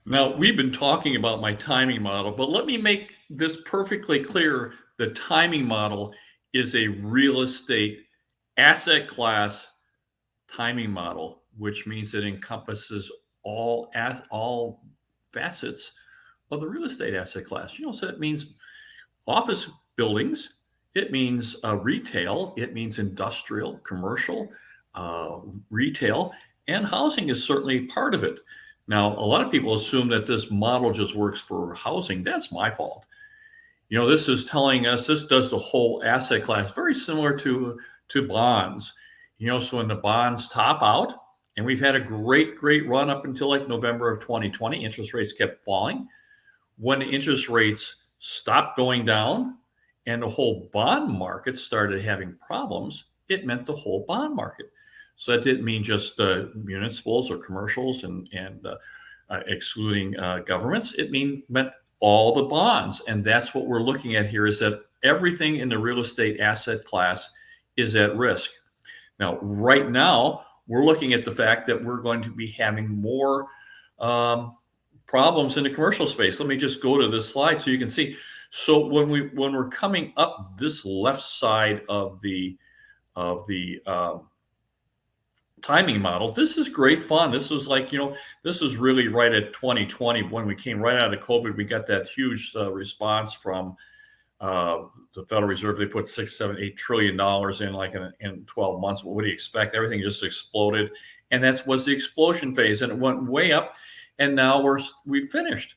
Now, we've been talking about my timing model, but let me make this perfectly clear. The timing model is a real estate asset class timing model, which means it encompasses all facets of the real estate asset class. So it means office buildings, it means retail, it means industrial, commercial, uh, retail, and housing is certainly part of it. Now, a lot of people assume that this model just works for housing. That's my fault. This is telling us this does the whole asset class, very similar to bonds. So when the bonds top out, and we've had a great run up until like November of 2020, interest rates kept falling. When the interest rates stopped going down and the whole bond market started having problems, it meant the whole bond market. So that didn't mean just municipals or commercials and excluding governments. It meant all the bonds. And that's what we're looking at here, is that everything in the real estate asset class is at risk. Now, right now, we're looking at the fact that we're going to be having more problems in the commercial space. Let me just go to this slide so you can see. So when we're coming up this left side of the timing model, this is great fun. This is like, this is really right at 2020 when we came right out of COVID. We got that huge response from the Federal Reserve. They put $6, 7, 8 trillion in like in 12 months. What do you expect? Everything just exploded, and that was the explosion phase, and it went way up. And now we've finished.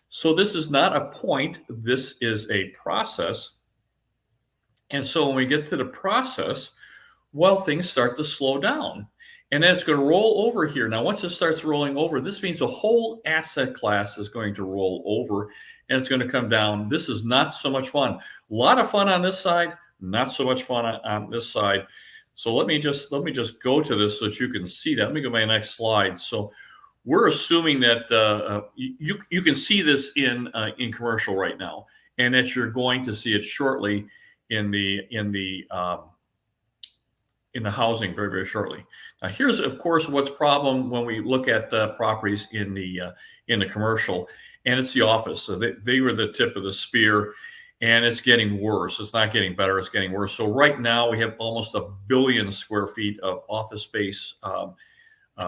So this is not a point. This is a process. And so when we get to the process, well, things start to slow down. And then it's going to roll over here. Now, once it starts rolling over, this means the whole asset class is going to roll over and it's going to come down. This is not so much fun. A lot of fun on this side, not so much fun on this side. So let me just go to this so that you can see that. Let me go to my next slide. So we're assuming that you can see this in commercial right now, and that you're going to see it shortly in the housing very shortly. Now, here's of course what's problem when we look at properties in the commercial, and it's the office. So they were the tip of the spear, and it's getting worse. It's not getting better. It's getting worse. So right now we have almost 1 billion square feet of office space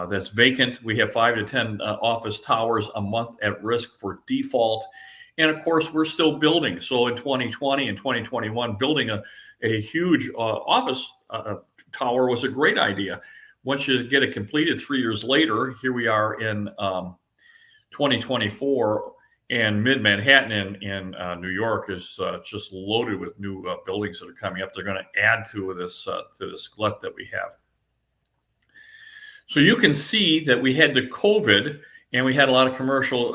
that's vacant. We have 5 to 10 office towers a month at risk for default. And of course, we're still building. So in 2020 and 2021, building a huge office tower was a great idea. Once you get it completed 3 years later, here we are in 2024, and mid-Manhattan in New York is just loaded with new buildings that are coming up. They're going to add to this glut that we have. So you can see that we had the COVID, and we had a lot of commercial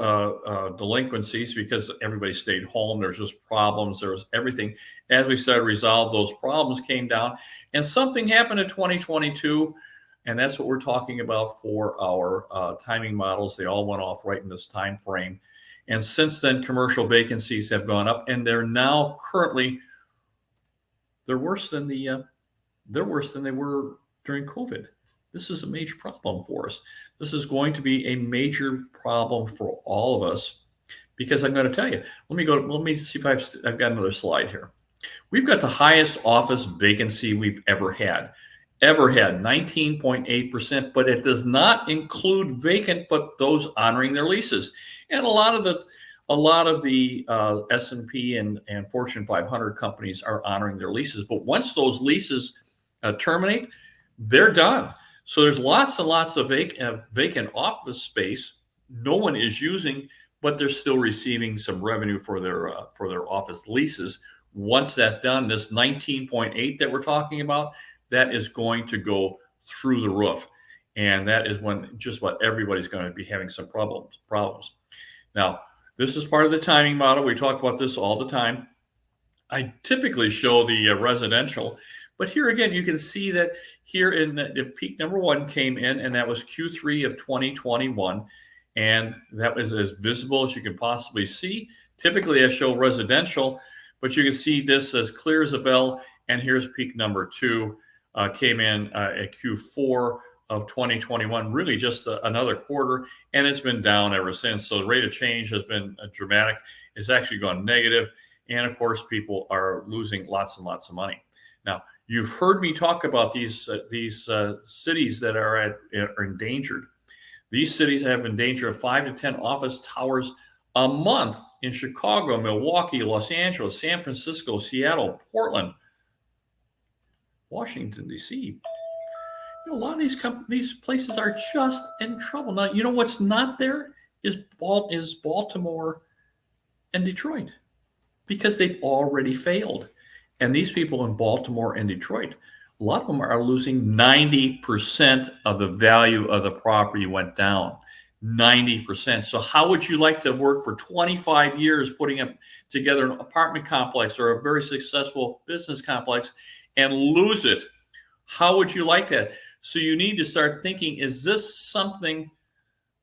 delinquencies because everybody stayed home. There was just problems. There was everything. As we started to resolve, those problems came down, and something happened in 2022, and that's what we're talking about for our timing models. They all went off right in this time frame, and since then, commercial vacancies have gone up, and they're now currently they're worse than they were during COVID. This is a major problem for us. This is going to be a major problem for all of us, because I'm going to tell you. Let me see if I've got another slide here. We've got the highest office vacancy we've ever had, 19.8%. But it does not include vacant, but those honoring their leases. And a lot of the S&P and Fortune 500 companies are honoring their leases. But once those leases terminate, they're done. So there's lots and lots of vacant office space no one is using, but they're still receiving some revenue for their office leases. Once that's done, this 19.8 that we're talking about, that is going to go through the roof, and that is when just about everybody's going to be having some problems. Now, this is part of the timing model. We talk about this all the time. I typically show the residential. But here again, you can see that here in the peak number 1 came in, and that was Q3 of 2021. And that was as visible as you can possibly see. Typically, I show residential, but you can see this as clear as a bell. And here's peak number 2, came in at Q4 of 2021, really just another quarter, and it's been down ever since. So the rate of change has been dramatic. It's actually gone negative, and of course, people are losing lots and lots of money. Now, you've heard me talk about these cities that are endangered. These cities have endangered 5 to 10 office towers a month in Chicago, Milwaukee, Los Angeles, San Francisco, Seattle, Portland, Washington, D.C. A lot of these places are just in trouble. Now, you know what's not there is Baltimore and Detroit, because they've already failed. And these people in Baltimore and Detroit, a lot of them are losing 90% of the value of the property went down. 90%. So how would you like to work for 25 years putting up together an apartment complex or a very successful business complex and lose it? How would you like that? So you need to start thinking, is this something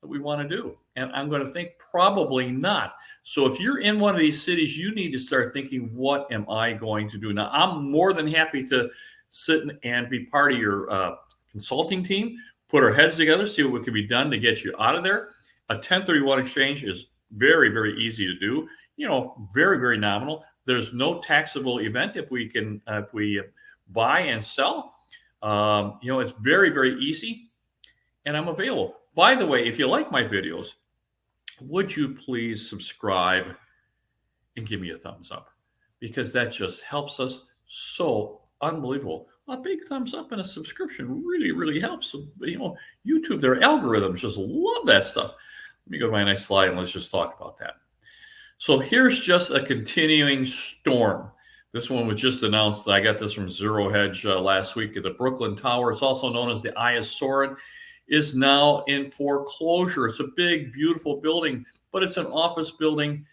that we want to do? And I'm going to think probably not. So if you're in one of these cities, you need to start thinking, what am I going to do? Now, I'm more than happy to sit and be part of your consulting team, put our heads together, see what can be done to get you out of there. A 1031 exchange is very, very easy to do, very, very nominal. There's no taxable event if we buy and sell. It's very, very easy, and I'm available. By the way, if you like my videos, would you please subscribe and give me a thumbs up? Because that just helps us so unbelievable. A big thumbs up and a subscription really, really helps. YouTube, their algorithms just love that stuff. Let me go to my next slide and let's just talk about that. So here's just a continuing storm. This one was just announced. I got this from Zero Hedge last week. The Brooklyn Tower, it's also known as the Eye of Sauron, is now in foreclosure. It's a big, beautiful building, but it's an office building,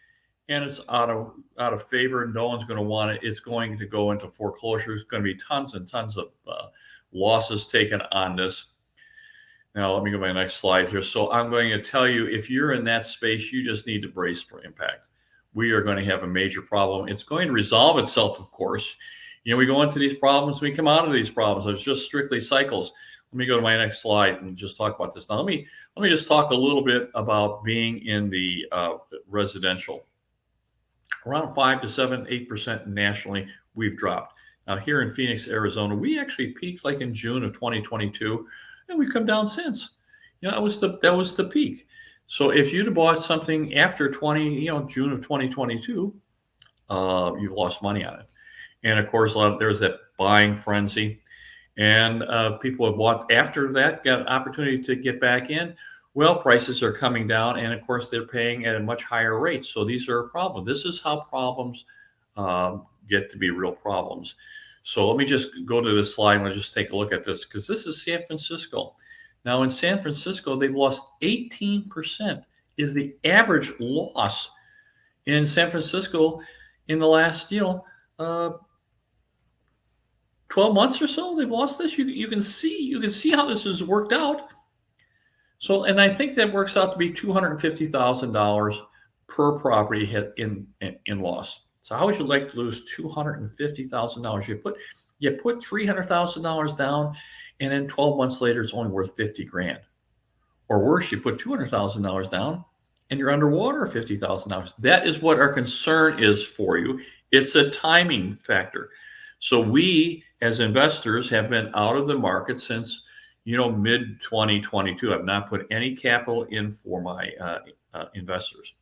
and it's out of favor. No one's going to want it. It's going to go into foreclosure. There's going to be tons and tons of losses taken on this. Now, let me go to my next slide here. So I'm going to tell you, if you're in that space, you just need to brace for impact. We are going to have a major problem. It's going to resolve itself, of course. We go into these problems, we come out of these problems. It's just strictly cycles. Let me go to my next slide and just talk about this. Now, let me just talk a little bit about being in the residential. Around 5 to 7, 8% nationally, we've dropped. Now, here in Phoenix, Arizona, we actually peaked like in June of 2022, and we've come down since. That was the peak. So if you'd have bought something after June of 2022, you've lost money on it. And of course, there's that buying frenzy. And people have bought after that, got an opportunity to get back in. Well, prices are coming down, and of course, they're paying at a much higher rate. So these are a problem. This is how problems get to be real problems. So let me just go to this slide and we'll just take a look at this, because this is San Francisco. Now, in San Francisco, they've lost 18% is the average loss in San Francisco in the last, 12 months or so. They've lost this. You can see how this has worked out. So, and I think that works out to be $250,000 per property hit in loss. So how would you like to lose $250,000? You put $300,000 down, and then 12 months later, it's only worth $50,000. Or worse, you put $200,000 down, and you're underwater $50,000. That is what our concern is for you. It's a timing factor. So we, as investors, have been out of the market since, mid 2022. I've not put any capital in for my investors.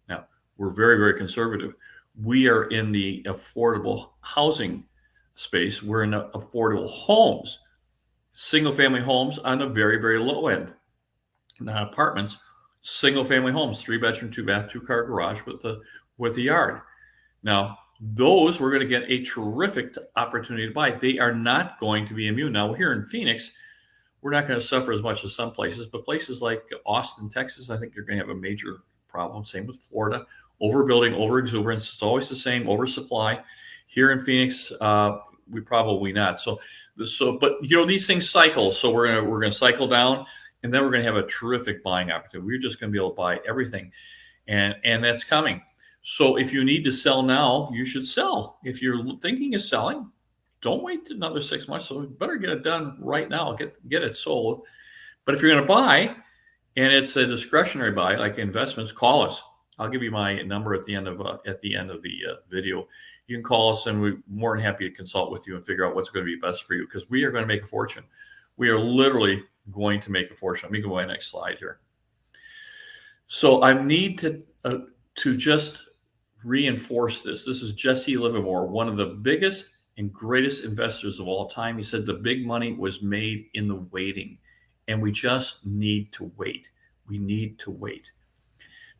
Now, we're very, very conservative. We are in the affordable housing space. We're in affordable homes, single-family homes on the very, very low end, not apartments. Single-family homes, 3-bedroom, 2-bath, 2-car garage with a yard. Now, those we're going to get a terrific opportunity to buy. They are not going to be immune. Now, here in Phoenix, we're not going to suffer as much as some places, but places like Austin, Texas, I think you're going to have a major problem. Same with Florida. Overbuilding, overexuberance. It's always the same. Oversupply. Here in Phoenix, we probably not. But these things cycle. So we're going to cycle down, and then we're going to have a terrific buying opportunity. We're just going to be able to buy everything, and that's coming. So if you need to sell now, you should sell. If you're thinking of selling, don't wait another 6 months. So we better get it done right now. Get it sold. But if you're going to buy and it's a discretionary buy, like investments, call us. I'll give you my number at the end of the video. You can call us, and we're more than happy to consult with you and figure out what's going to be best for you, because we are going to make a fortune. We are literally going to make a fortune. Let me go to my next slide here. So I need to just reinforce this. This is Jesse Livermore, one of the biggest and greatest investors of all time. He said the big money was made in the waiting, and we just need to wait. We need to wait,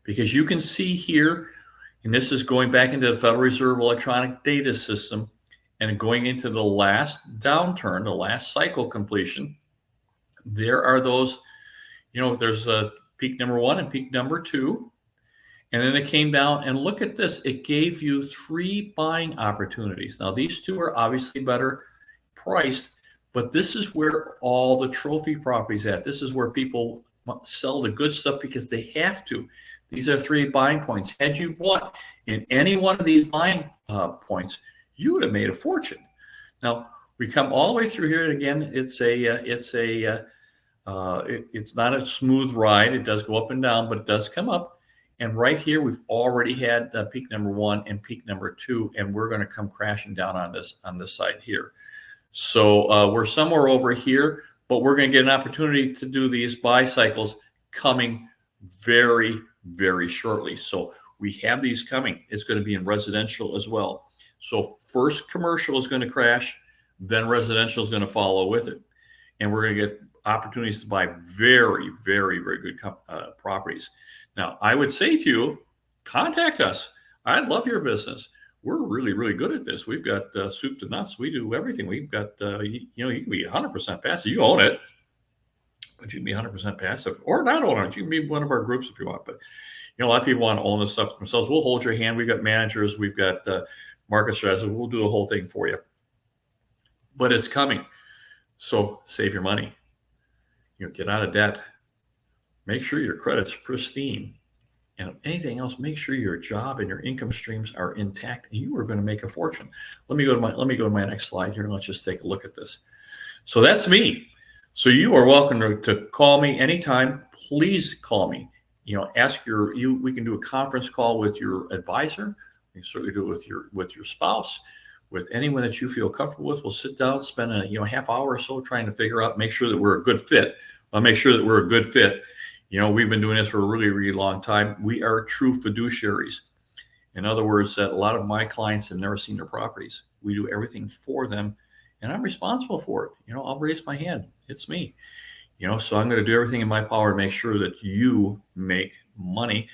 because you can see here, and this is going back into the Federal Reserve electronic data system and going into the last downturn, the last cycle completion. There are those, there's a peak number 1 and peak number 2. And then it came down, and look at this. It gave you 3 buying opportunities. Now, these 2 are obviously better priced, but this is where all the trophy properties at. This is where people sell the good stuff because they have to. These are 3 buying points. Had you bought in any one of these buying points, you would have made a fortune. Now, we come all the way through here. Again, it's not a smooth ride. It does go up and down, but it does come up. And right here, we've already had peak number 1 and peak number 2, and we're going to come crashing down on this side here. So we're somewhere over here, but we're going to get an opportunity to do these buy cycles coming very, very shortly. So we have these coming. It's going to be in residential as well. So first commercial is going to crash, then residential is going to follow with it. And we're going to get opportunities to buy very, very, very good properties. Now, I would say to you, contact us. I'd love your business. We're really, really good at this. We've got soup to nuts. We do everything. We've got, you can be 100% passive. You own it, but you can be 100% passive or not own it. You can be one of our groups if you want. But, a lot of people want to own this stuff themselves. We'll hold your hand. We've got managers. We've got market strategists. We'll do the whole thing for you. But it's coming. So save your money. Get out of debt. Make sure your credit's pristine. And if anything else, make sure your job and your income streams are intact, and you are going to make a fortune. Let me go to my next slide here, and let's just take a look at this. So that's me. So you are welcome to call me anytime. Please call me. We can do a conference call with your advisor. You can certainly do it with your spouse, with anyone that you feel comfortable with. We'll sit down, spend a half hour or so trying to figure out, make sure that we're a good fit. I'll make sure that we're a good fit. We've been doing this for a really, really long time. We are true fiduciaries. In other words, that a lot of my clients have never seen their properties. We do everything for them, and I'm responsible for it. I'll raise my hand. It's me. So I'm going to do everything in my power to make sure that you make money.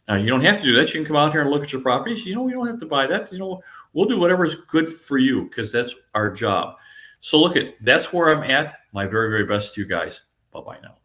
Now, you don't have to do that. You can come out here and look at your properties. We don't have to buy that. We'll do whatever is good for you, because that's our job. So that's where I'm at. My very, very best to you guys. Bye-bye now.